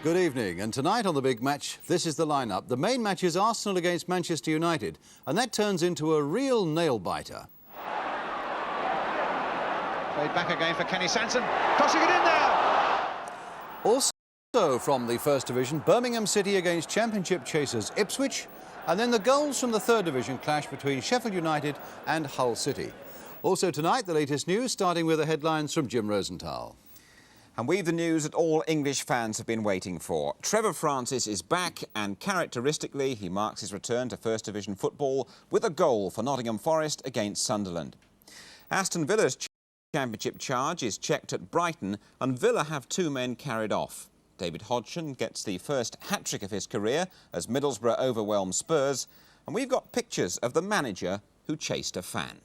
Good evening, and tonight on the big match, this is the lineup. The main match is Arsenal against Manchester United, and that turns into a real nail-biter. Played back again for Kenny Sanson, tossing it in there! Also from the First Division, Birmingham City against Championship chasers Ipswich, and then the goals from the Third Division clash between Sheffield United and Hull City. Also tonight, the latest news, starting with the headlines from Jim Rosenthal. And we've the news that all English fans have been waiting for. Trevor Francis is back, and characteristically, he marks his return to First Division football with a goal for Nottingham Forest against Sunderland. Aston Villa's Championship charge is checked at Brighton, and Villa have 2 men carried off. David Hodgson gets the first hat-trick of his career as Middlesbrough overwhelm Spurs, and we've got pictures of the manager who chased a fan.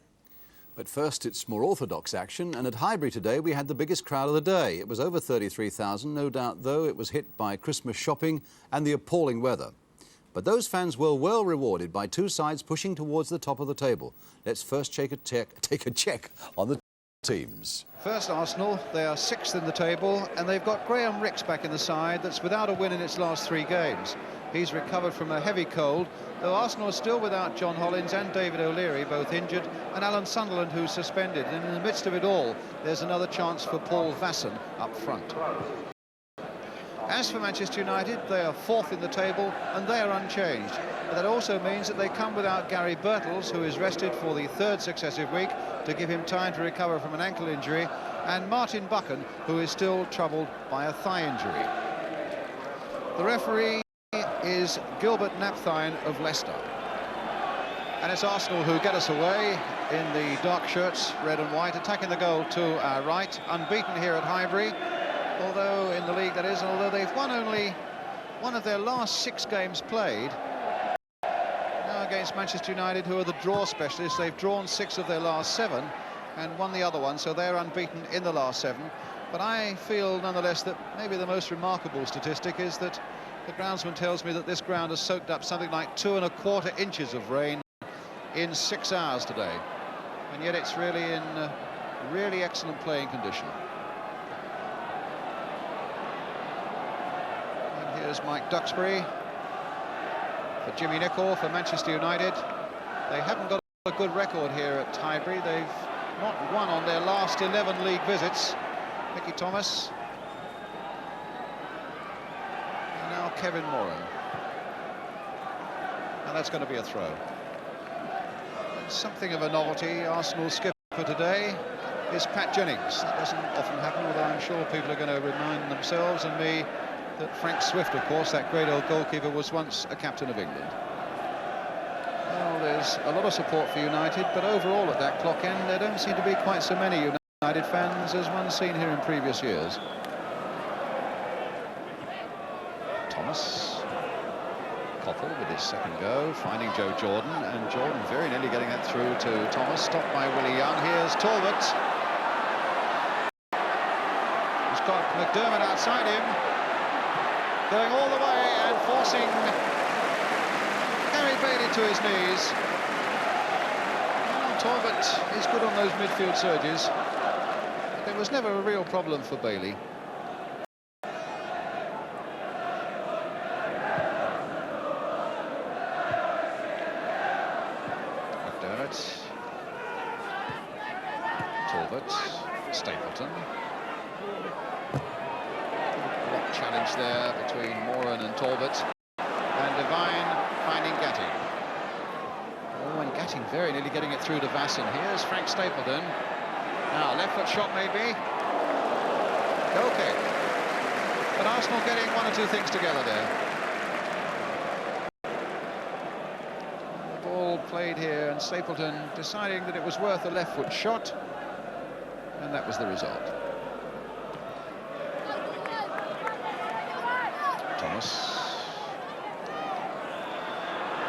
But first, it's more orthodox action, and at Highbury today we had the biggest crowd of the day. It was over 33,000, no doubt, though it was hit by Christmas shopping and the appalling weather. But those fans were well rewarded by 2 sides pushing towards the top of the table. Let's first take a check on the teams. First Arsenal, they are 6th in the table, and they've got Graham Rix back in the side that's without a win in its last 3 games. He's recovered from a heavy cold, though Arsenal are still without John Hollins and David O'Leary, both injured, and Alan Sunderland, who's suspended. And in the midst of it all, there's another chance for Paul Vasson up front. As for Manchester United, they are 4th in the table, and they are unchanged. But that also means that they come without Gary Birtles, who is rested for the 3rd successive week to give him time to recover from an ankle injury, and Martin Buchan, who is still troubled by a thigh injury. The referee is Gilbert Napthine of Leicester. And it's Arsenal who get us away in the dark shirts, red and white, attacking the goal to our right, unbeaten here at Highbury, although in the league that is, although they've won only one of their last 6 games played. Now against Manchester United, who are the draw specialists, they've drawn 6 of their last 7 and won the other one, so they're unbeaten in the last 7. But I feel nonetheless that maybe the most remarkable statistic is that the groundsman tells me that this ground has soaked up something like 2¼ inches of rain in 6 hours today, and yet it's really in really excellent playing condition. And here's Mike Duxbury for Jimmy Nichol for Manchester United. They haven't got a good record here at Highbury. They've not won on their last 11 league visits. Mickey Thomas. And now Kevin Moran. And that's going to be a throw. Something of a novelty. Arsenal skipper today is Pat Jennings. That doesn't often happen, although I'm sure people are going to remind themselves and me that Frank Swift, of course, that great old goalkeeper, was once a captain of England. Well, there's a lot of support for United, but overall at that clock end there don't seem to be quite so many United fans as one's seen here in previous years. Thomas. Coppell with his second go, finding Joe Jordan, and Jordan very nearly getting that through to Thomas, stopped by Willie Young. Here's Talbot. He's got McDermott outside him, going all the way and forcing Gary Bailey to his knees. Well, Talbot is good on those midfield surges. There was never a real problem for Bailey. Talbot, Stapleton. Block challenge there between Moran and Talbot. And Devine finding Gatti. Oh, and Gatti Getting very nearly getting it through to Vasson. Here's Frank Stapleton. Now, left foot shot maybe. Goal kick. But Arsenal getting one or two things together there. The ball played here, and Stapleton deciding that it was worth a left foot shot, and that was the result. Thomas.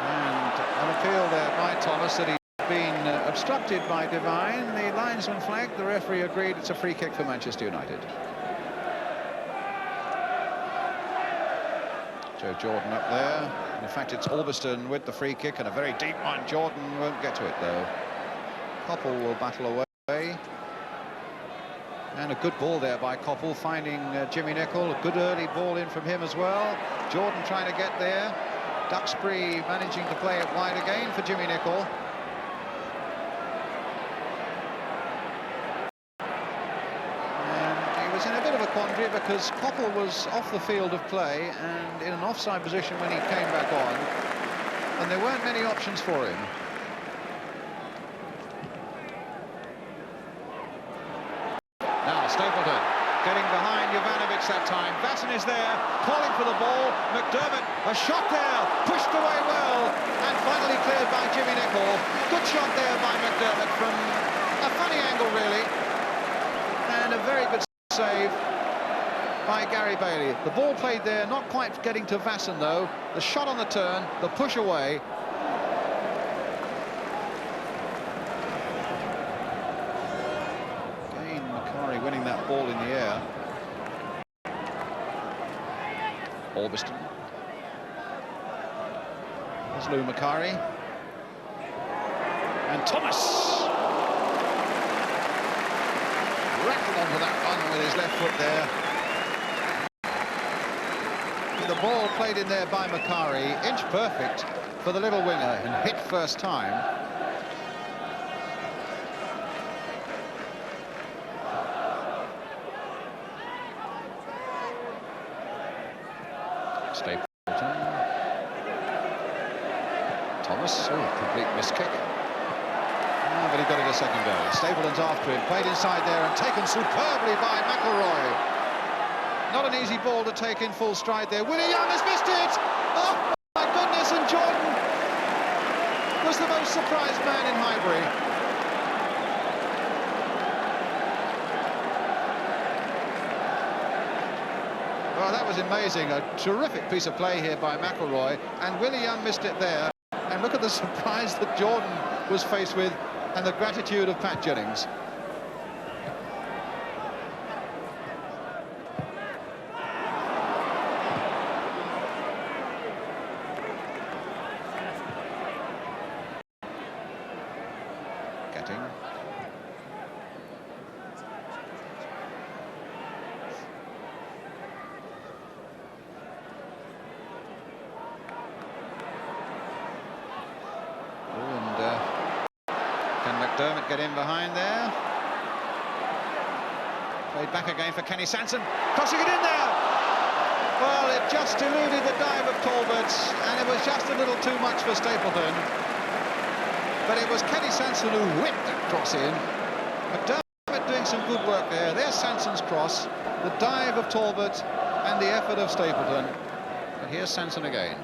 And an appeal there by Thomas that he's been obstructed by Devine. The linesman flagged, the referee agreed it's a free kick for Manchester United. Joe Jordan up there. In fact, it's Albiston with the free kick, and a very deep one. Jordan won't get to it though. Koppel will battle away. And a good ball there by Koppel, finding Jimmy Nicol. A good early ball in from him as well. Jordan trying to get there. Duxbury managing to play it wide again for Jimmy Nicol. And he was in a bit of a quandary because Koppel was off the field of play and in an offside position when he came back on. And there weren't many options for him. Stapleton getting behind Jovanovic that time. Vasson is there, calling for the ball. McDermott, a shot there, pushed away well, and finally cleared by Jimmy Nicol. Good shot there by McDermott from a funny angle, really. And a very good save by Gary Bailey. The ball played there, not quite getting to Vasson, though. The shot on the turn, the push away. Winning that ball in the air. Albiston. There's Lou Macari. And Thomas! Rattled onto that one with his left foot there. The ball played in there by Macari, inch perfect for the little winger, and hit first time. Stapleton. Thomas, complete miss kick. But he got it a second go. Stapleton's after him, played inside there and taken superbly by McElroy. Not an easy ball to take in full stride there. Willie Young has missed it! Oh my goodness, and Jordan was the most surprised man in Highbury. Well, that was amazing. A terrific piece of play here by McElroy, and Willie Young missed it there. And look at the surprise that Jordan was faced with, and the gratitude of Pat Jennings. Getting. McDermott get in behind there. Played back again for Kenny Sanson. Tossing it in there. Well, it just eluded the dive of Talbot, and it was just a little too much for Stapleton. But it was Kenny Sanson who whipped that cross in. McDermott doing some good work there. There's Sanson's cross, the dive of Talbot, and the effort of Stapleton. And here's Sanson again.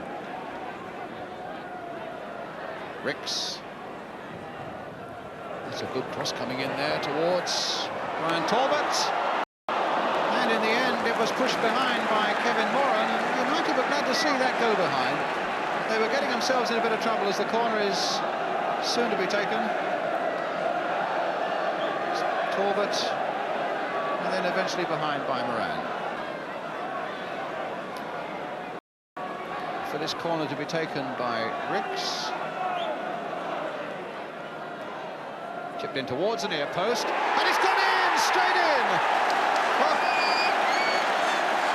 Ricks. That's a good cross coming in there towards Ryan Talbot. And in the end, it was pushed behind by Kevin Moran. And United were glad to see that go behind. They were getting themselves in a bit of trouble as the corner is soon to be taken. Talbot, and then eventually behind by Moran. For this corner to be taken by Ricks. Chipped in towards the near post, and it's gone in, straight in!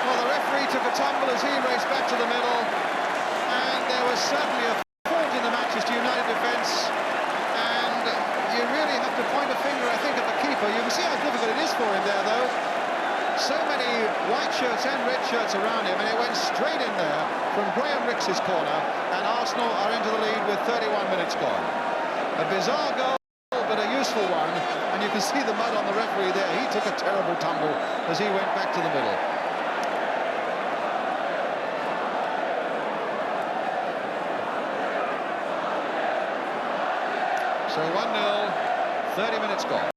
Well, the referee took a tumble as he raced back to the middle, and there was certainly a fault in the Manchester United defence, and you really have to point a finger, I think, at the keeper. You can see how difficult it is for him there, though. So many white shirts and red shirts around him, and it went straight in there from Graham Ricks' corner, and Arsenal are into the lead with 31 minutes gone. A bizarre goal, but a useful one. And you can see the mud on the referee there. He took a terrible tumble as he went back to the middle. So 1-0, 30 minutes gone.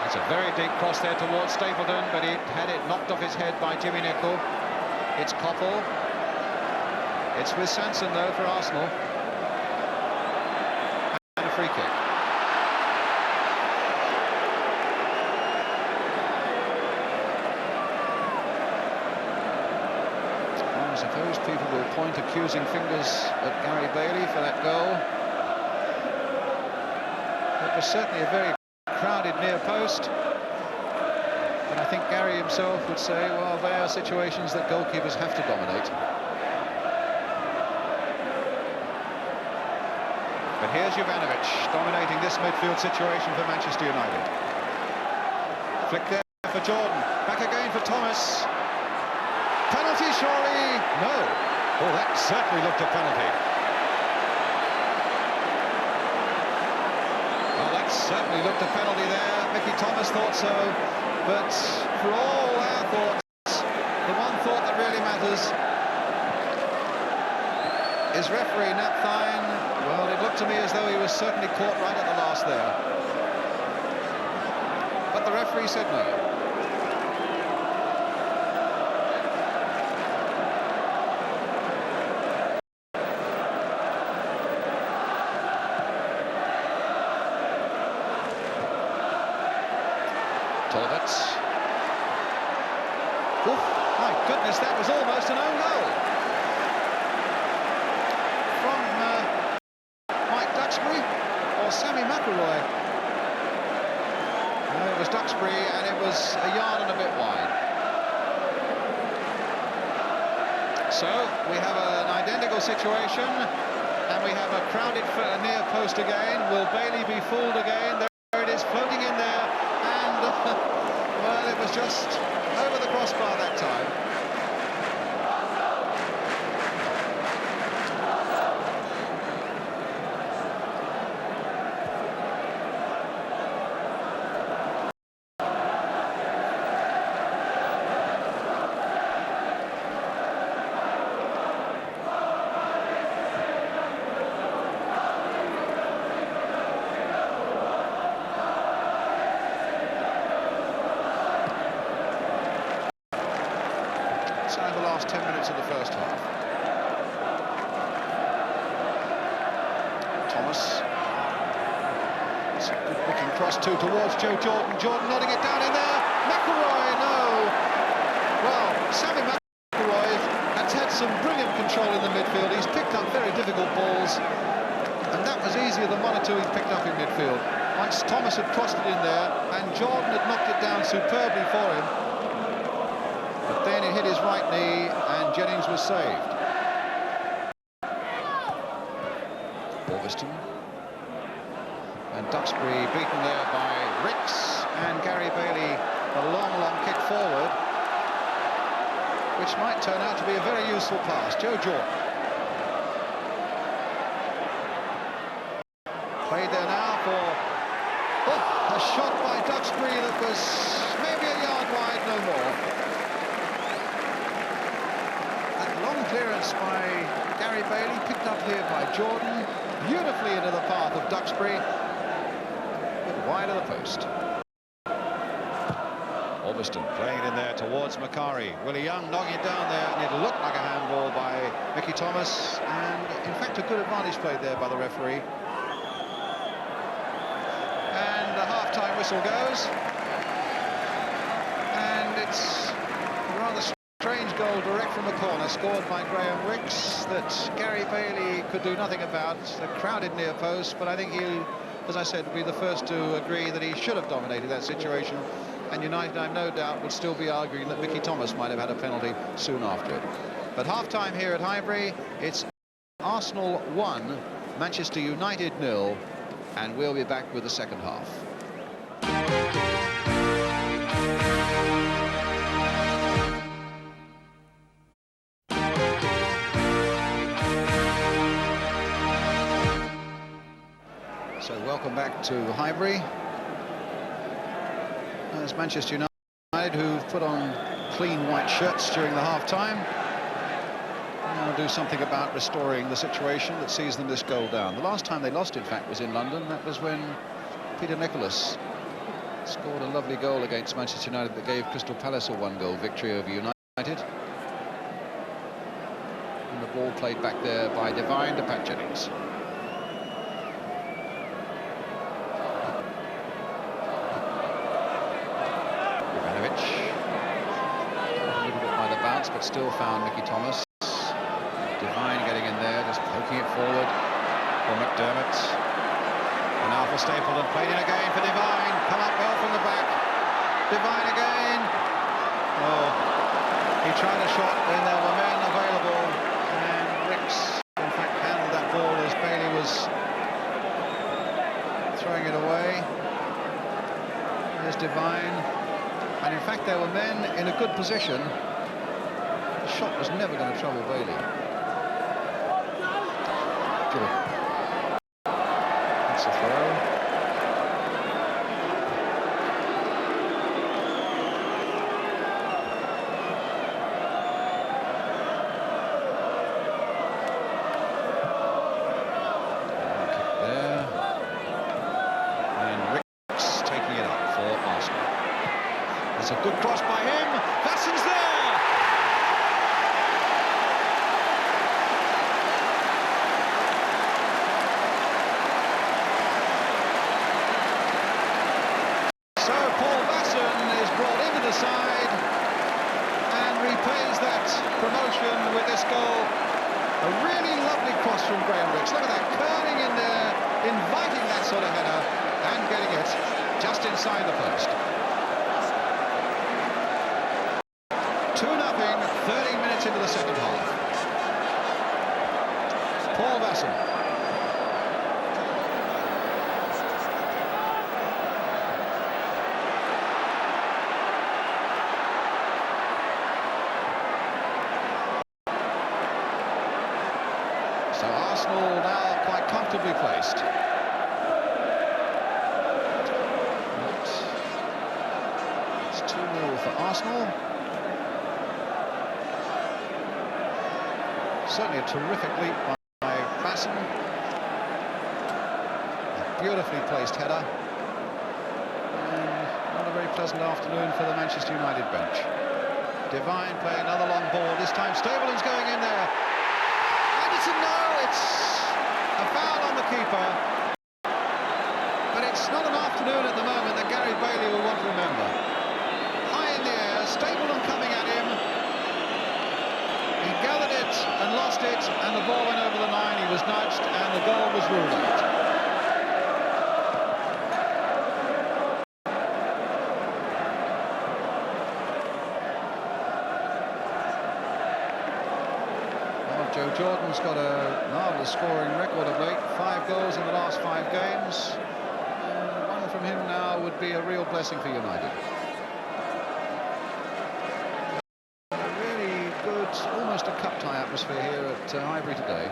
It's a very deep cross there towards Stapleton, but he had it knocked off his head by Jimmy Nicholl. It's Koppel. It's with Sanson, though, for Arsenal. And a free kick. Well, I suppose people will point accusing fingers at Gary Bailey for that goal. It was certainly a very crowded near post, but I think Gary himself would say, well, they are situations that goalkeepers have to dominate. But here's Jovanovic dominating this midfield situation for Manchester United. Flick there for Jordan, back again for Thomas. Penalty, surely? No. Oh, that certainly looked a penalty. Certainly looked a penalty there. Mickey Thomas thought so, but for all our thoughts, the one thought that really matters is referee Nat Thine. Well, it looked to me as though he was certainly caught right at the last there, but the referee said no. Oh, my goodness, that was almost an own goal from Mike Duxbury or Sammy McIlroy. No, it was Duxbury, and it was a yard and a bit wide. So we have an identical situation, and we have a crowded near post again. Will Bailey be fooled again? There it is, floating in there, and well, it was just over the crossbar that time. The last 10 minutes of the first half. Thomas. It's a good looking cross too towards Joe Jordan. Jordan nodding it down in there. McIlroy, no. Well, Sammy McIlroy has had some brilliant control in the midfield. He's picked up very difficult balls, and that was easier than one or two he picked up in midfield. Once Thomas had crossed it in there, and Jordan had knocked it down superbly for him. But then it hit his right knee, and Jennings was saved. Orviston. And Duxbury beaten there by Ricks, and Gary Bailey a long kick forward, which might turn out to be a very useful pass. Joe Jordan. Played there now for a shot by Duxbury that was maybe a yard wide, no more. Long clearance by Gary Bailey, picked up here by Jordan, beautifully into the path of Duxbury, but wide of the post. Orviston playing it in there towards Macari. Willie Young knocking it down there, and it looked like a handball by Mickey Thomas, and in fact a good advantage played there by the referee. And the half-time whistle goes, and it's a rather strange goal direct from the corner, scored by Graham Ricks, that Gary Bailey could do nothing about. A crowded near post, but I think he, as I said, would be the first to agree that he should have dominated that situation, and United, I've no doubt, would still be arguing that Mickey Thomas might have had a penalty soon after it. But half-time here at Highbury, it's Arsenal 1, Manchester United 0, and we'll be back with the second half. So welcome back to Highbury. There's Manchester United, who've put on clean white shirts during the half-time. Now do something about restoring the situation that sees them this goal down. The last time they lost, in fact, was in London. That was when Peter Nicholas scored a lovely goal against Manchester United that gave Crystal Palace a 1-goal victory over United. And the ball played back there by Devine to Pat Jennings. A little bit by the bounce, but still found Mickey Thomas. Devine getting in there, just poking it forward for McDermott. And now for Stapleton, played in again for Devine. Come up well from the back. Devine again. Oh, he tried a shot when there were men available, and Ricks, in fact, handled that ball as Bailey was throwing it away. There's Devine. And in fact, there were men in a good position. The shot was never going to trouble Bailey. That's a throw. Kick there. And Ricks taking it up for Arsenal. It's a good cross by him. Vassen's there. So Paul Vassen is brought into the side and repays that promotion with this goal. A really lovely cross from Graham Ricks. Look at that, curling in there, inviting that sort of header and getting it just inside the post. 2-0, 30 minutes into the second half. Paul Vassen. So Arsenal now quite comfortably placed. It's 2-0 for Arsenal. Certainly a terrific leap by Vassen. A beautifully placed header. And not a very pleasant afternoon for the Manchester United bench. Devine playing another long ball. This time Stapleton's going in there. Anderson, no, it's a foul on the keeper. But it's not an afternoon at the moment that Gary Bailey will want to remember. High in the air, Stapleton coming at him. He gathered it and lost it, and the ball went over the line. He was nudged, and the goal was ruled out. Well, Joe Jordan's got a marvellous scoring record of late. 5 goals in the last 5 games. And one from him now would be a real blessing for United. Almost a cup tie atmosphere here at Highbury today.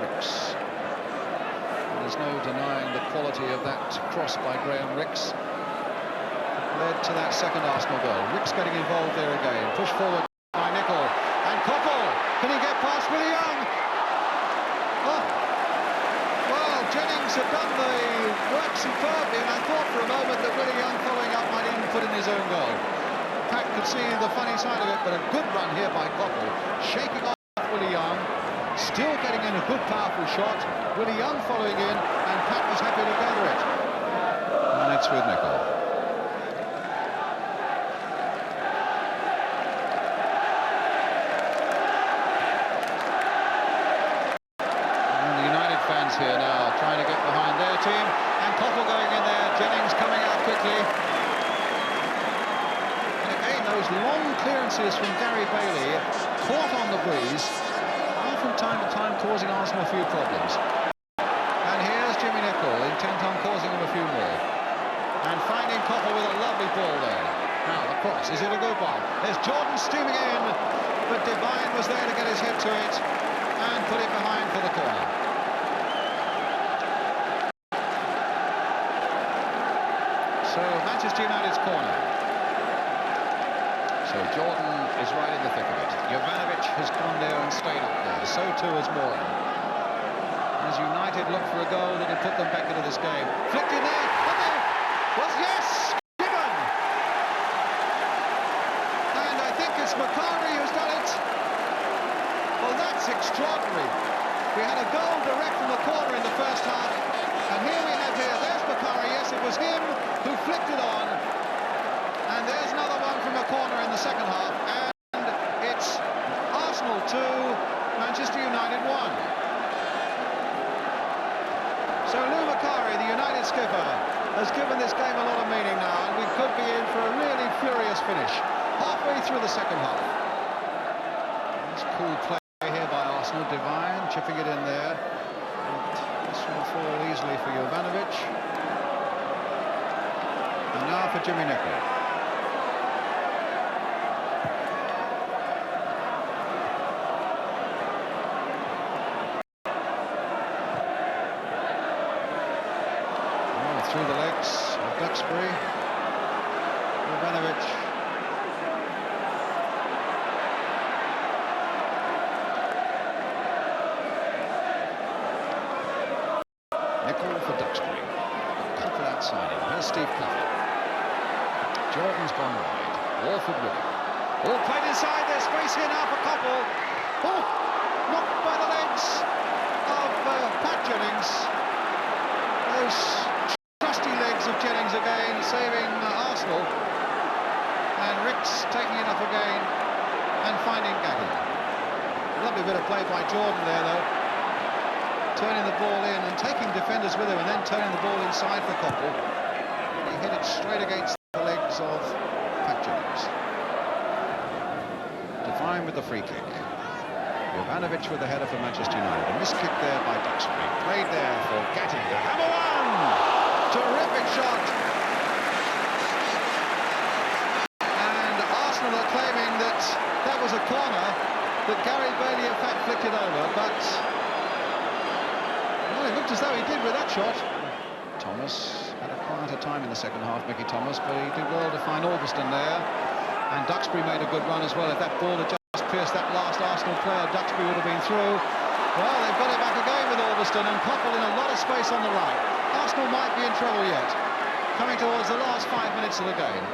Ricks. There's no denying the quality of that cross by Graham Ricks. Led to that second Arsenal goal. Ricks getting involved there again. Push forward by Nicol. And Coppell. Can he get past Willie Young? Oh. Well, Jennings had done the work superbly, and I thought for a moment that Willie Young following up might even put in his own goal. Pat could see the funny side of it, but a good run here by Coppell, shaking off Willie Young, still getting in a good powerful shot. Willie Young following in, and Pat was happy to gather it. And it's with Nicol. And the United fans here now trying to get behind their team, and Coppell going in there. Jennings those long clearances from Gary Bailey, caught on the breeze, are from time to time causing Arsenal a few problems. And here's Jimmy Nicholl, intent on causing him a few more. And finding Koppel with a lovely ball there. Now the cross, is it a good one? There's Jordan steaming in, but Devine was there to get his head to it and put it behind for the corner. So Manchester United's corner. So Jordan is right in the thick of it. Jovanovic has gone there and stayed up there. So too has Moran. As United look for a goal that will put them back into this game. Flicked in there. And there was, yes, given. And I think it's McCarthy who's done it. Well, that's extraordinary. We had a goal direct from the corner in the first half. And here we have there's McCarthy. Yes, it was him who flicked it on. And there's another one from a corner in the second half. And it's Arsenal 2, Manchester United 1. So Lou Macari, the United skipper, has given this game a lot of meaning now, and we could be in for a really furious finish halfway through the second half. Nice cool play here by Arsenal. Devine chipping it in there. And this will fall easily for Jovanovic. And now for Jimmy Nicholl. Through the legs of Duxbury. Jovanovic. Nicholl for Duxbury. Koppel outside him. Here's Steve Coffey. Jordan's gone wide. Walford with him. All played inside. There's space here now for Koppel. Oh, knocked by the legs of Pat Jennings. Those legs of Jennings again, saving Arsenal, and Ricks taking it up again and finding Gatti. Lovely bit of play by Jordan there, though, turning the ball in and taking defenders with him, and then turning the ball inside for Koppel. He hit it straight against the legs of Pat Jennings. Devine with the free kick. Jovanovic with the header for Manchester United. A missed kick there by Duxbury. Played there for Gatti. The hammer one! Terrific shot. And Arsenal are claiming that that was a corner, that Gary Bailey in fact flicked it over, but well, it looked as though he did with that shot. Thomas had a quieter time in the second half, Mickey Thomas, but he did well to find Albiston there. And Duxbury made a good run as well. If that ball had just pierced that last Arsenal player, Duxbury would have been through. Well, they've got it back again with Albiston, and Koppel in a lot of space on the right. Arsenal might be in trouble yet, coming towards the last 5 minutes of the game.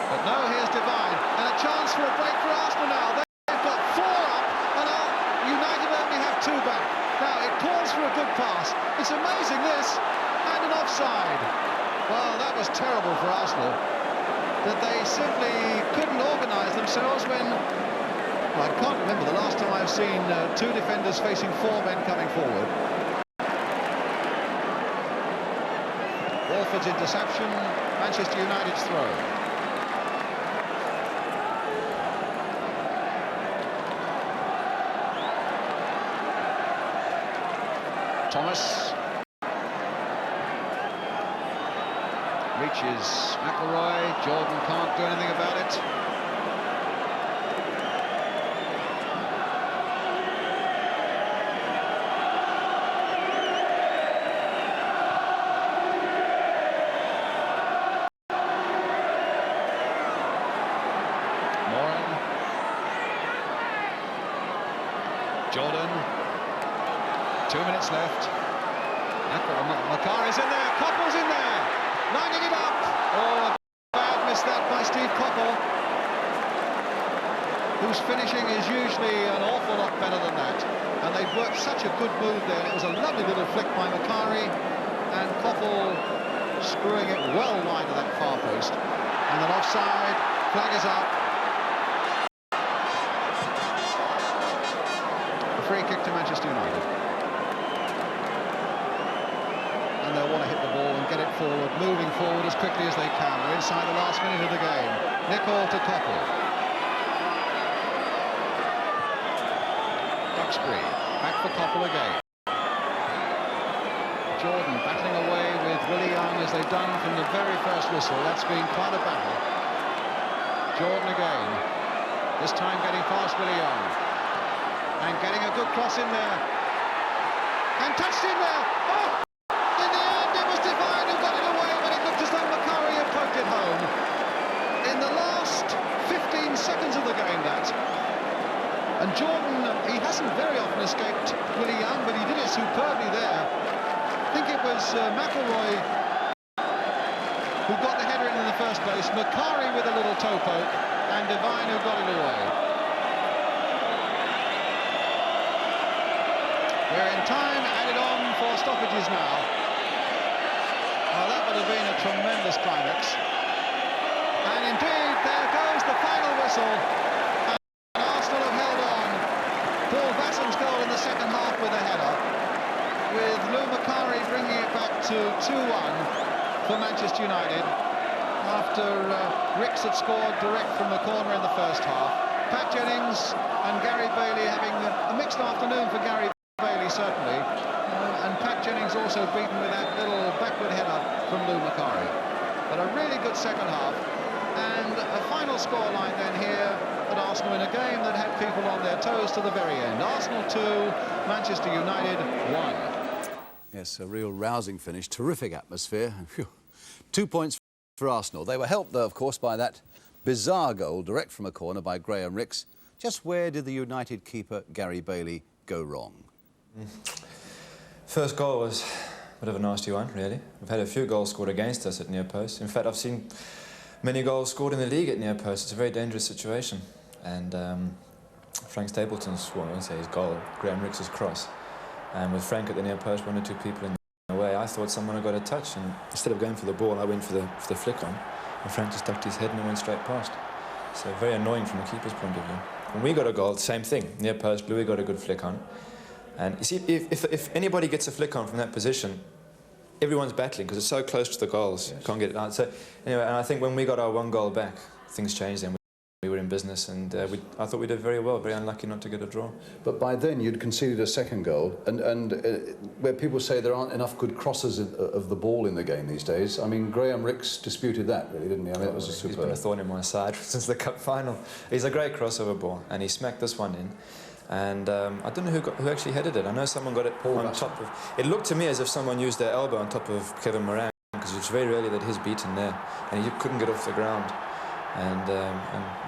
But no, here's Devine, and a chance for a break for Arsenal now. They've got 4 up, and United only have 2 back. Now, it calls for a good pass. It's amazing, this, and an offside. Well, that was terrible for Arsenal, that they simply couldn't organise themselves when... Well, I can't remember the last time I've seen 2 defenders facing 4 men coming forward. Walford's interception, Manchester United's throw. Thomas. Reaches McElroy. Jordan can't do anything about it. Jordan, 2 minutes left. Macari's in there, Koppel's in there, lining it up. Oh, a bad miss that by Steve Koppel, whose finishing is usually an awful lot better than that. And they've worked such a good move there. It was a lovely little flick by Macari, and Koppel screwing it well wide of that far post. And then offside, flag is up. Free kick to Manchester United. And they'll want to hit the ball and get it forward, moving forward as quickly as they can. We're inside the last minute of the game. Nicol to Coppell. Duxbury, back for Coppell again. Jordan battling away with Willie Young as they've done from the very first whistle. That's been quite a battle. Jordan again. This time getting past Willie Young. And getting a good cross in there. And touched in there. Oh! In the end, it was Devine who got it away, but it looked as though McCurry had poked it home. In the last 15 seconds of the game, that. And Jordan, he hasn't very often escaped Willie Young, but he did it superbly there. I think it was McElroy who got the header in the first place, McCurry with a little toe poke, and Devine who got it away. We're in time, added on for stoppages now. Well, that would have been a tremendous climax. And indeed, there goes the final whistle. And Arsenal have held on. Paul Bassam's goal in the second half with a header, with Lou McCurry bringing it back to 2-1 for Manchester United after Ricks had scored direct from the corner in the first half. Pat Jennings and Gary Bailey having a mixed afternoon for Gary Bailey, certainly, and Pat Jennings also beaten with that little backward header from Lou McCurry. But a really good second half, and a final scoreline then here at Arsenal in a game that had people on their toes to the very end. Arsenal 2, Manchester United 1. Yes, a real rousing finish, terrific atmosphere. 2 points for Arsenal. They were helped, though, of course, by that bizarre goal direct from a corner by Graham Ricks. Just where did the United keeper, Gary Bailey, go wrong? First goal was a bit of a nasty one, really. We've had a few goals scored against us at near post. In fact, I've seen many goals scored in the league at near post. It's a very dangerous situation. And Frank Stapleton's, well, I won't say his goal, Graham Ricks' cross. And with Frank at the near post, 1 or 2 people in the way, I thought someone had got a touch. And instead of going for the ball, I went for the flick on. And Frank just ducked his head and it went straight past. So very annoying from the keeper's point of view. When we got a goal, same thing. Near post, Louis got a good flick on. And you see, if anybody gets a flick on from that position, everyone's battling because it's so close to the goals. Yes. Can't get it out. So anyway, and I think when we got our 1 goal back, things changed then. We were in business, and I thought we did very well. Very unlucky not to get a draw. But by then you'd conceded a second goal, and where people say there aren't enough good crosses of the ball in the game these days. I mean, Graham Ricks disputed that, really, didn't he? I mean, it was a super. He's been a thorn in my side since the cup final. He's a great crossover ball, and he smacked this one in. And I don't know who actually headed it. I know someone got it on top of. It looked to me as if someone used their elbow on top of Kevin Moran, because it's very rarely that he's beaten there, and he couldn't get off the ground. And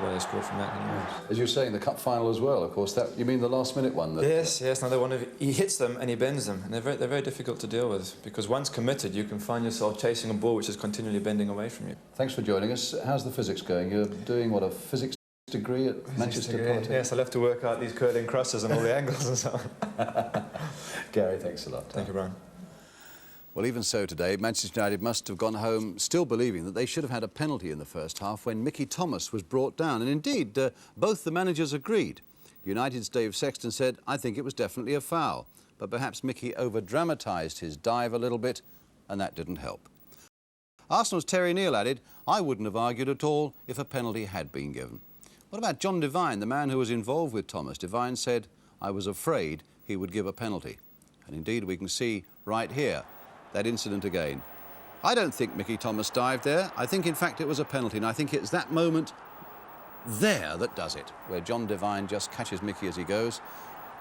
well, they scored from that anyway. As you're saying, the cup final as well, of course. That, you mean the last-minute one? That, yes. Another one. He hits them and he bends them, and they're very difficult to deal with, because once committed, you can find yourself chasing a ball which is continually bending away from you. Thanks for joining us. How's the physics going? You're doing what, a physics degree at Manchester Polytechnic? Yes, I'll have to work out these curling crosses and all the angles and so on. Gary, thanks a lot. Thank you, Brian. Well, even so today, Manchester United must have gone home still believing that they should have had a penalty in the first half when Mickey Thomas was brought down. And indeed, both the managers agreed. United's Dave Sexton said, "I think it was definitely a foul." But perhaps Mickey over-dramatised his dive a little bit, and that didn't help. Arsenal's Terry Neal added, "I wouldn't have argued at all if a penalty had been given." What about John Devine, the man who was involved with Thomas? Devine said, "I was afraid he would give a penalty." And indeed, we can see right here that incident again. I don't think Mickey Thomas dived there. I think, in fact, it was a penalty, and I think it's that moment there that does it, where John Devine just catches Mickey as he goes.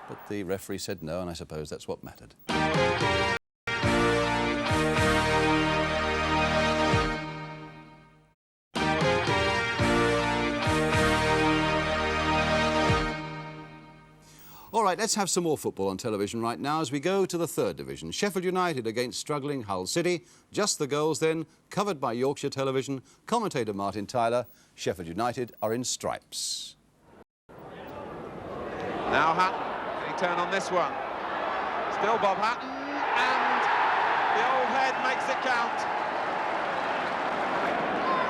But the referee said no, and I suppose that's what mattered. All right, let's have some more football on television right now as we go to the 3rd Division. Sheffield United against struggling Hull City. Just the goals then, covered by Yorkshire Television. Commentator Martin Tyler. Sheffield United are in stripes. Now Hatton, can he turn on this one? Still Bob Hatton, and the old head makes it count.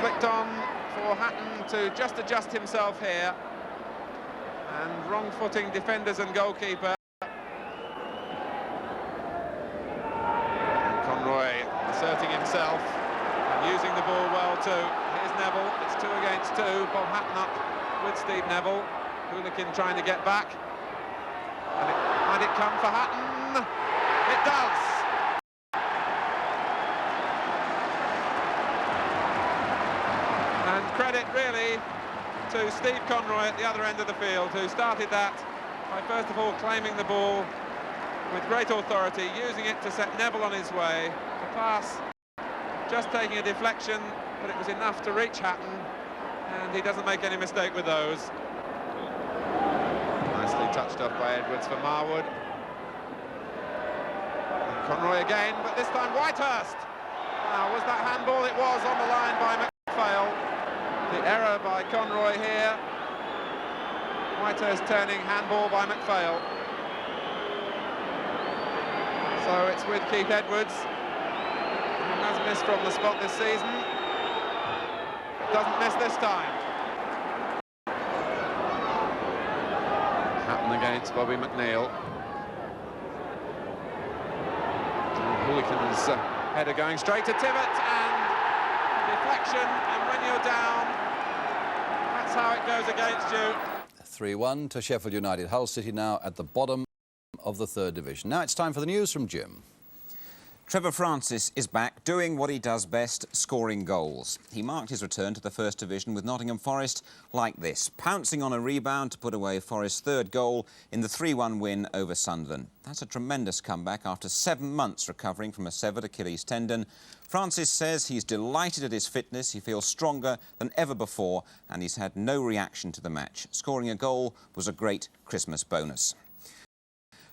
Flicked on for Hatton to just adjust himself here. And wrong-footing defenders and goalkeeper. And Conroy asserting himself and using the ball well too. Here's Neville. It's 2 against 2. Bob Hatton up with Steve Neville. Hooligan trying to get back. And might it come for Hatton? It does. And credit really to Steve Conroy at the other end of the field, who started that by first of all claiming the ball with great authority, using it to set Neville on his way. The pass just taking a deflection, but it was enough to reach Hatton, and he doesn't make any mistake with those. Nicely touched off by Edwards for Marwood. And Conroy again, but this time Whitehurst. Now, was that handball? It was on the line by MacPhail. The error by Conroy here. Whitehurst turning, handball by MacPhail. So it's with Keith Edwards, who has missed from the spot this season. Doesn't miss this time. Hatton against Bobby McNeil. Hooligans header going straight to Tibbett, and deflection, and when you're down, that's how it goes against you. 3-1 to Sheffield United. Hull City now at the bottom of the 3rd division. Now it's time for the news from Jim. Trevor Francis is back, doing what he does best, scoring goals. He marked his return to the 1st division with Nottingham Forest like this, pouncing on a rebound to put away Forest's 3rd goal in the 3-1 win over Sunderland. That's a tremendous comeback after 7 months recovering from a severed Achilles tendon. Francis says he's delighted at his fitness, he feels stronger than ever before, and he's had no reaction to the match. Scoring a goal was a great Christmas bonus.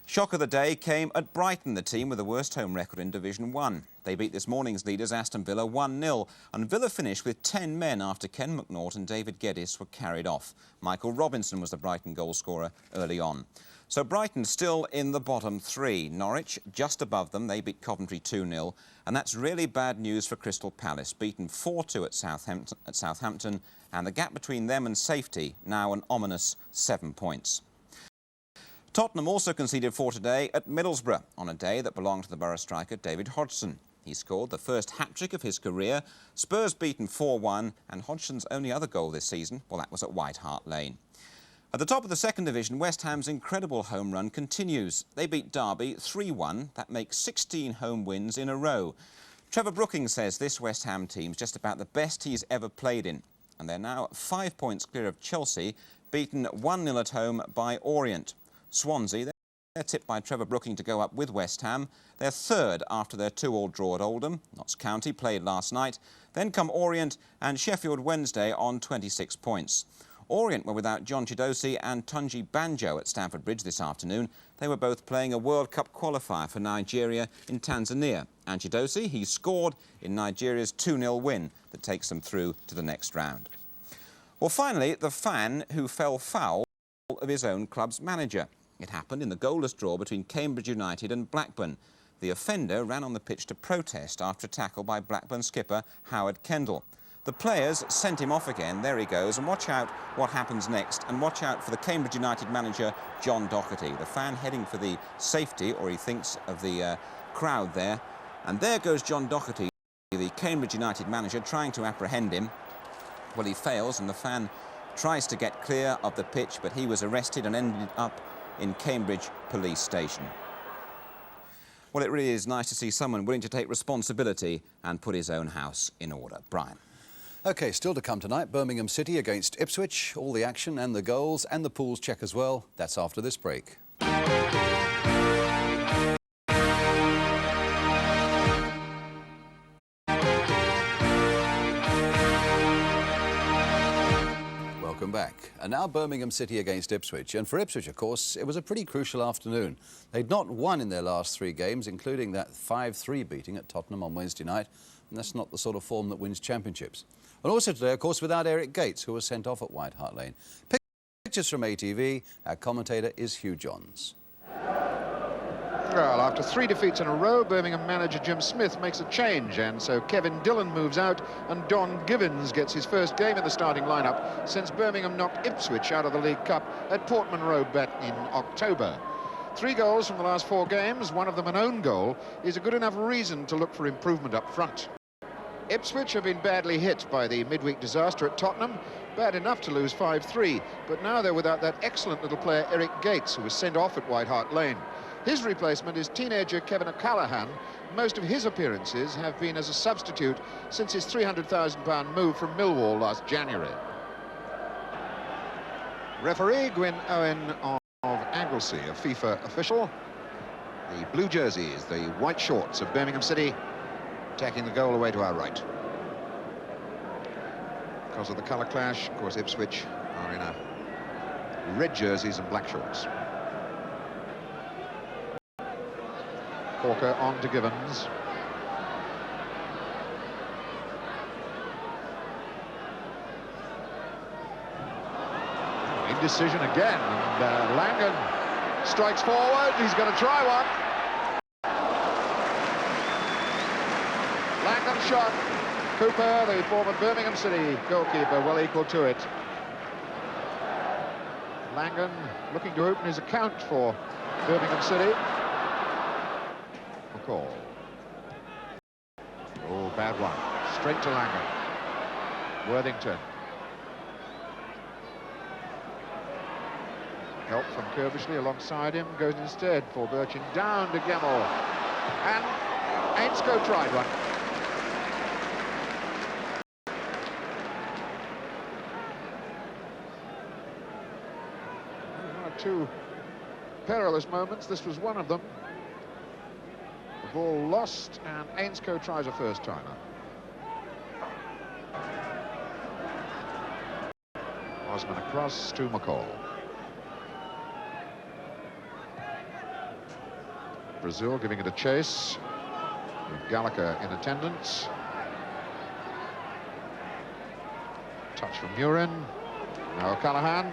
Shock of the day came at Brighton, the team with the worst home record in Division 1. They beat this morning's leaders Aston Villa 1-0, and Villa finished with 10 men after Ken McNaught and David Geddes were carried off. Michael Robinson was the Brighton goalscorer early on. So Brighton still in the bottom 3. Norwich just above them, they beat Coventry 2-0, and that's really bad news for Crystal Palace, beaten 4-2 at Southampton, and the gap between them and safety now an ominous 7 points. Tottenham also conceded 4 today at Middlesbrough on a day that belonged to the Borough striker David Hodgson. He scored the first hat-trick of his career. Spurs beaten 4-1, and Hodgson's only other goal this season, well, that was at White Hart Lane. At the top of the 2nd division, West Ham's incredible home run continues. They beat Derby 3-1. That makes 16 home wins in a row. Trevor Brooking says this West Ham team's just about the best he's ever played in, and they're now 5 points clear of Chelsea, beaten 1-0 at home by Orient. Swansea, they're tipped by Trevor Brooking to go up with West Ham. They're 3rd after their 2-2 draw at Oldham. Notts County played last night. Then come Orient and Sheffield Wednesday on 26 points. Orient were without John Chidosi and Tunji Banjo at Stamford Bridge this afternoon. They were both playing a World Cup qualifier for Nigeria in Tanzania. And Chidosi, he scored in Nigeria's 2-0 win that takes them through to the next round. Well, finally, the fan who fell foul of his own club's manager. It happened in the goalless draw between Cambridge United and Blackburn. The offender ran on the pitch to protest after a tackle by Blackburn skipper Howard Kendall. The players sent him off again. There he goes. And watch out what happens next. And watch out for the Cambridge United manager, John Doherty. The fan heading for the safety, or he thinks, of the crowd there. And there goes John Doherty, the Cambridge United manager, trying to apprehend him. Well, he fails, and the fan tries to get clear of the pitch, but he was arrested and ended up in Cambridge Police Station. Well, it really is nice to see someone willing to take responsibility and put his own house in order. Brian. OK, still to come tonight, Birmingham City against Ipswich. All the action and the goals and the pools check as well. That's after this break. Welcome back. And now Birmingham City against Ipswich. And for Ipswich, of course, it was a pretty crucial afternoon. They'd not won in their last 3 games, including that 5-3 beating at Tottenham on Wednesday night. And that's not the sort of form that wins championships. And also today, of course, without Eric Gates, who was sent off at White Hart Lane. Pictures from ATV. Our commentator is Hugh Johns. Well, after 3 defeats in a row, Birmingham manager Jim Smith makes a change, and so Kevin Dillon moves out and Don Givens gets his first game in the starting lineup since Birmingham knocked Ipswich out of the League Cup at Portman Road back in October. 3 goals from the last 4 games, one of them an own goal, is a good enough reason to look for improvement up front. Ipswich have been badly hit by the midweek disaster at Tottenham. Bad enough to lose 5-3, but now they're without that excellent little player Eric Gates, who was sent off at White Hart Lane. His replacement is teenager Kevin O'Callaghan. Most of his appearances have been as a substitute since his £300,000 move from Millwall last January. Referee Gwyn Owen of Anglesey, a FIFA official. The blue jerseys, the white shorts of Birmingham City, attacking the goal away to our right. Because of the colour clash, of course, Ipswich are in red jerseys and black shorts. Hawker on to Givens. Indecision again, and Langan strikes forward. He's going to try one. Langan shot. Cooper, the former Birmingham City goalkeeper, well equal to it. Langan looking to open his account for Birmingham City. McCall. Oh, bad one. Straight to Langan. Worthington. Help from Kerbishley alongside him, goes instead for Birchin, down to Gemmell. And Ainscough tried one. Two perilous moments. This was one of them. The ball lost, and Ainscough tries a first-timer. Osman across to McCall. Brazil giving it a chase, with Gallagher in attendance. Touch from Murin. Now O'Callaghan.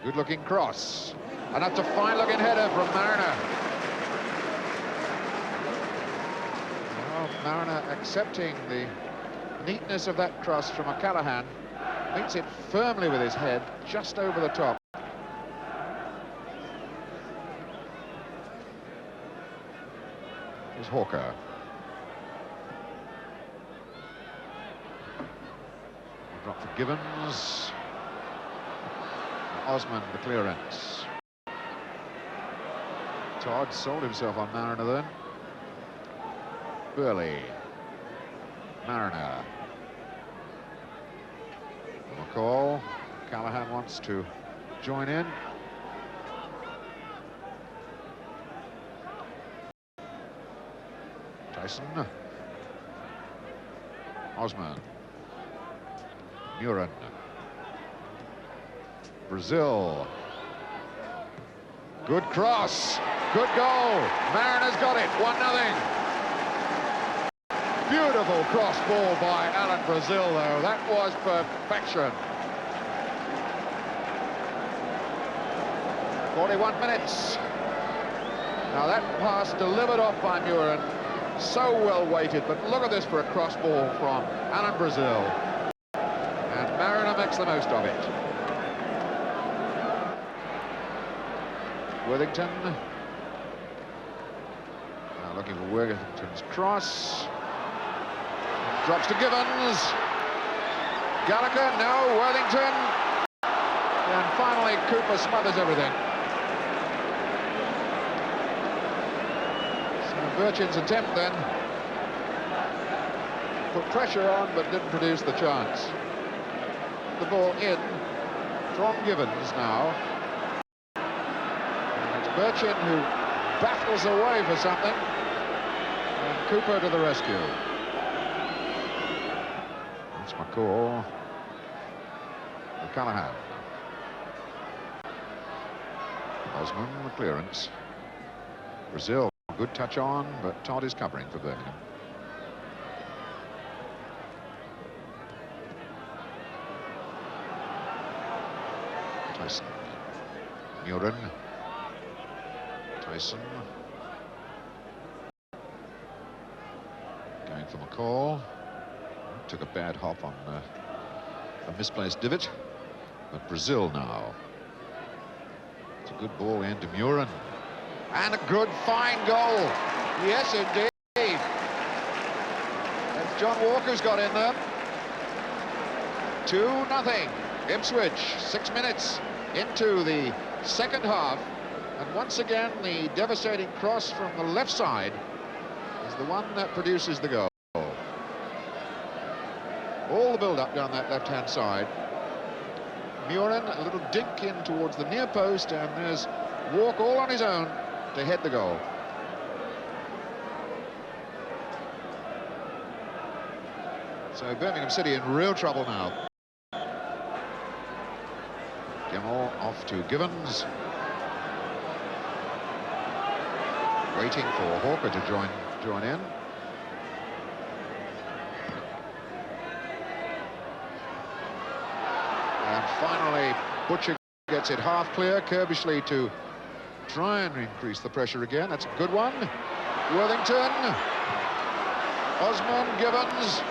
Good-looking cross, and that's a fine-looking header from Mariner. Well, Mariner accepting the neatness of that cross from O'Callaghan, meets it firmly with his head, just over the top. Here's Hawker. Drop for Givens. Osman, the clearance. Todd sold himself on Mariner then. Burley. Mariner. McCall. Callahan wants to join in. Tyson. Osman. Murin. Brazil. Good cross. Good goal. Mariner's got it. 1-0. Beautiful cross ball by Alan Brazil, though. That was perfection. 41 minutes. Now that pass delivered off by Murin. So well weighted, but look at this for a cross ball from Alan Brazil. And Mariner makes the most of it. Worthington. Now looking for Worthington's cross. Drops to Givens. Gallagher, no, Worthington. And finally Cooper smothers everything. So Birchin's attempt then put pressure on but didn't produce the chance. The ball in from Givens now. Birchin, who battles away for something, and Cooper to the rescue. That's McCall. O'Callaghan. Osman, the clearance. Brazil, good touch on, but Todd is covering for Birmingham. Tyson. Murin. Tyson. Going for McCall. Took a bad hop on a misplaced divot. But Brazil now. It's a good ball in to Murin. And a good, fine goal. Yes, indeed. John Walker's got in there. 2-0. Ipswich, 6 minutes into the second half. And once again, the devastating cross from the left side is the one that produces the goal. All the build-up down that left-hand side. Murin, a little dink in towards the near post, and there's Walk all on his own to head the goal. So Birmingham City in real trouble now. Gemmell off to Givens. Waiting for Hawker to join in. And finally, Butcher gets it half clear. Kirbishley to try and increase the pressure again. That's a good one. Worthington. Osman, Givens.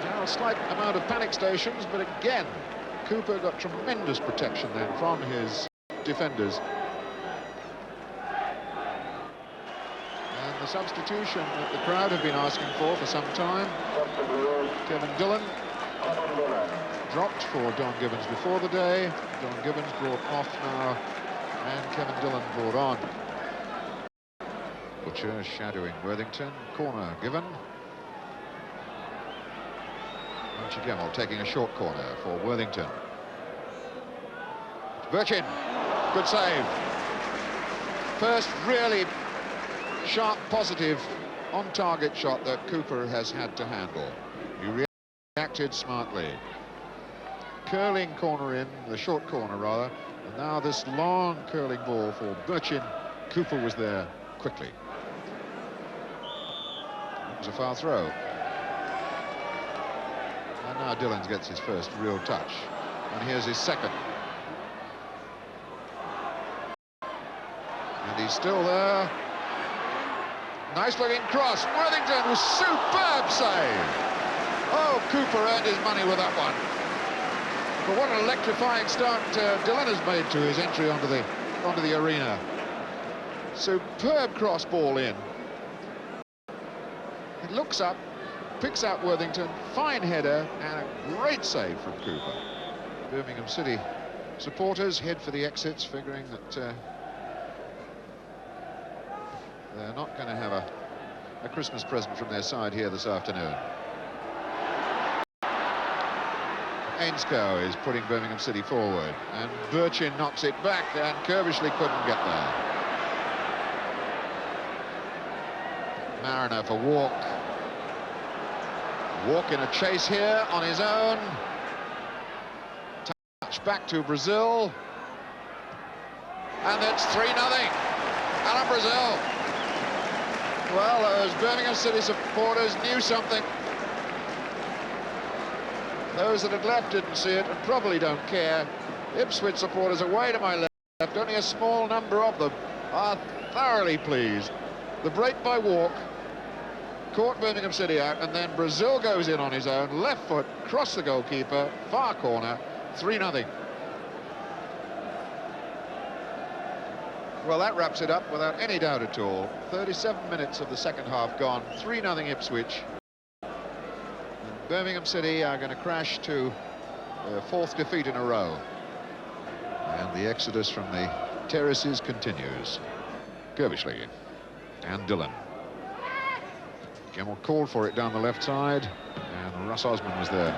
Now a slight amount of panic stations, but again, Cooper got tremendous protection then from his defenders. And the substitution that the crowd have been asking for some time. Kevin Dillon dropped for Don Givens before the day. Don Givens brought off now, and Kevin Dillon brought on. Butcher shadowing Worthington. Corner given. Archie Gemmell taking a short corner for Worthington. Birchin, good save. First really sharp, positive, on-target shot that Cooper has had to handle. He reacted smartly. Curling corner in, the short corner rather, and now this long curling ball for Birchin. Cooper was there quickly. It was a foul throw. And now Dillon gets his first real touch. And here's his second. And he's still there. Nice looking cross. Worthington was superb save. Oh, Cooper earned his money with that one. But what an electrifying start Dillon has made to his entry onto the arena. Superb cross ball in. It looks up, picks out Worthington, fine header, and a great save from Cooper. Birmingham City supporters head for the exits, figuring that they're not going to have a Christmas present from their side here this afternoon. Ainscough is putting Birmingham City forward, and Birchin knocks it back, and Kirbishley couldn't get there. Mariner for Walk. Walk in a chase here on his own. Touch back to Brazil. And it's 3-0. Alan Brazil. Well, those Birmingham City supporters knew something. Those that had left didn't see it and probably don't care. Ipswich supporters away to my left, only a small number of them, are thoroughly pleased. The break by Walk caught Birmingham City out, and then Brazil goes in on his own, left foot, cross the goalkeeper, far corner, 3-0. Well, that wraps it up without any doubt at all. 37 minutes of the second half gone, 3-0 Ipswich. Birmingham City are going to crash to their fourth defeat in a row. And the exodus from the terraces continues. Kirbishley and Dillon. Gemmell called for it down the left side, and Russ Osman was there.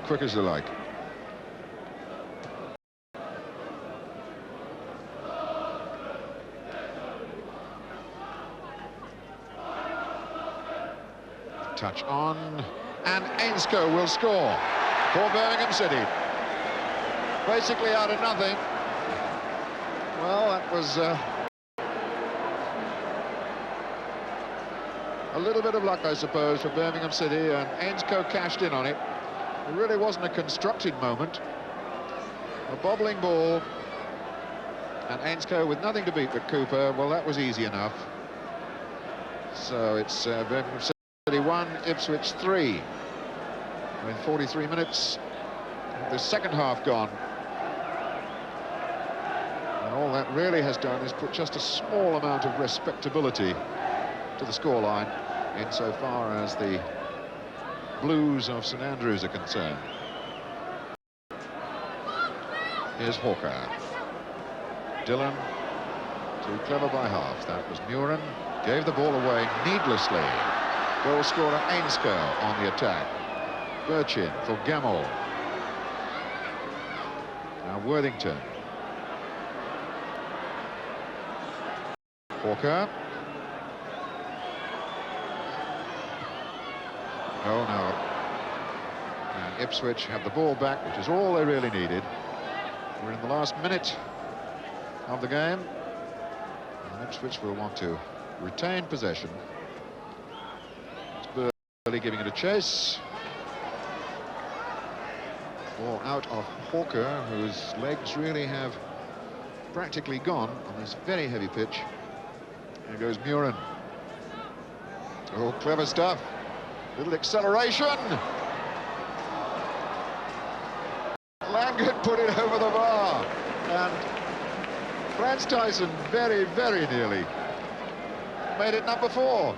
Quick as they like. Touch on, and Ainscough will score for Birmingham City. Basically out of nothing. Well, that was a little bit of luck, I suppose, for Birmingham City, and Ainscough cashed in on it. It really wasn't a constructed moment. A bobbling ball, and Ainscough with nothing to beat but Cooper. Well, that was easy enough. So it's Birmingham City 1, Ipswich 3. With 43 minutes, the second half gone. And all that really has done is put just a small amount of respectability to the scoreline insofar as the Blues of St Andrews are concerned. Here's Hawker. Dillon, too clever by half. That was Muren. Gave the ball away needlessly. Goal scorer Ainsker on the attack. Birchin for Gamble. Now Worthington. Hawker. Oh no. And Ipswich have the ball back, which is all they really needed. We're in the last minute of the game. And Ipswich will want to retain possession. It's Burley giving it a chase. Ball out of Hawker, whose legs really have practically gone on this very heavy pitch. Here goes Muren. Oh, clever stuff. Little acceleration. Langford put it over the bar. And Franz Tyson very, very nearly made it number 4.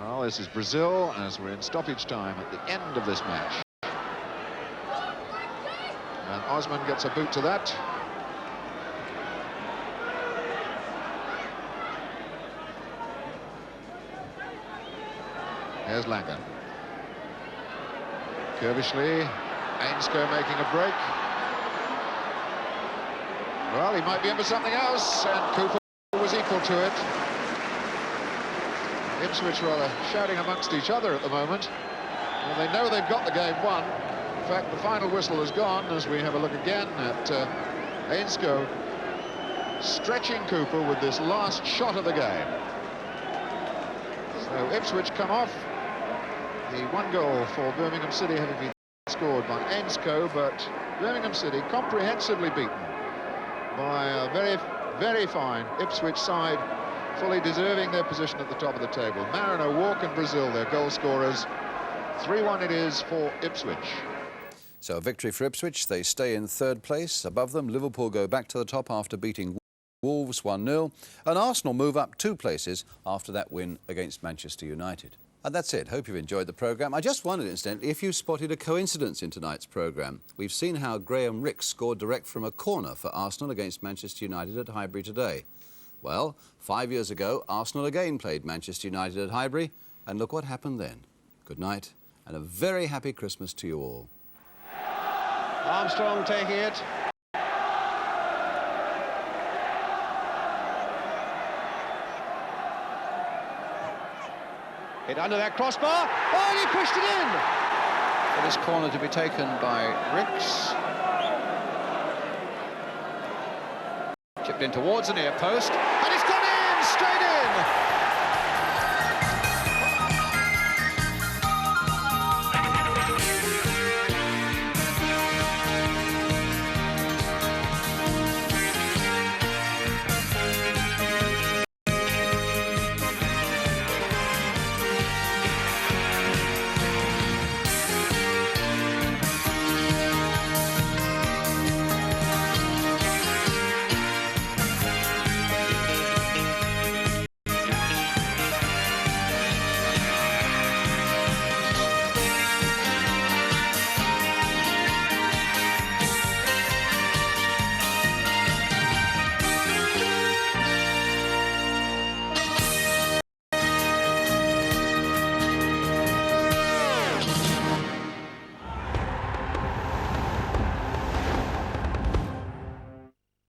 Well, this is Brazil as we're in stoppage time at the end of this match. And Osman gets a boot to that. Here's Langan. Curvishly, Ainsker making a break. Well, he might be in for something else, and Cooper was equal to it. Ipswich rather shouting amongst each other at the moment. Well, they know they've got the game won. In fact, the final whistle has gone as we have a look again at Ainsker stretching Cooper with this last shot of the game. So Ipswich come off. The 1 goal for Birmingham City having been scored by Ainsker, but Birmingham City comprehensively beaten by a very, very fine Ipswich side, fully deserving their position at the top of the table. Mariner, Walk and Brazil, their goal scorers. 3-1 it is for Ipswich. So a victory for Ipswich. They stay in 3rd place. Above them, Liverpool go back to the top after beating Wolves 1-0. And Arsenal move up 2 places after that win against Manchester United. And that's it. Hope you've enjoyed the programme. I just wondered, incidentally, if you spotted a coincidence in tonight's programme. We've seen how Graham Rix scored direct from a corner for Arsenal against Manchester United at Highbury today. Well, 5 years ago, Arsenal again played Manchester United at Highbury, and look what happened then. Good night, and a very happy Christmas to you all. Armstrong taking it. Hit under that crossbar. Oh, and he pushed it in. For this corner to be taken by Rix. Chipped in towards the near post, and it's gone in, straight in.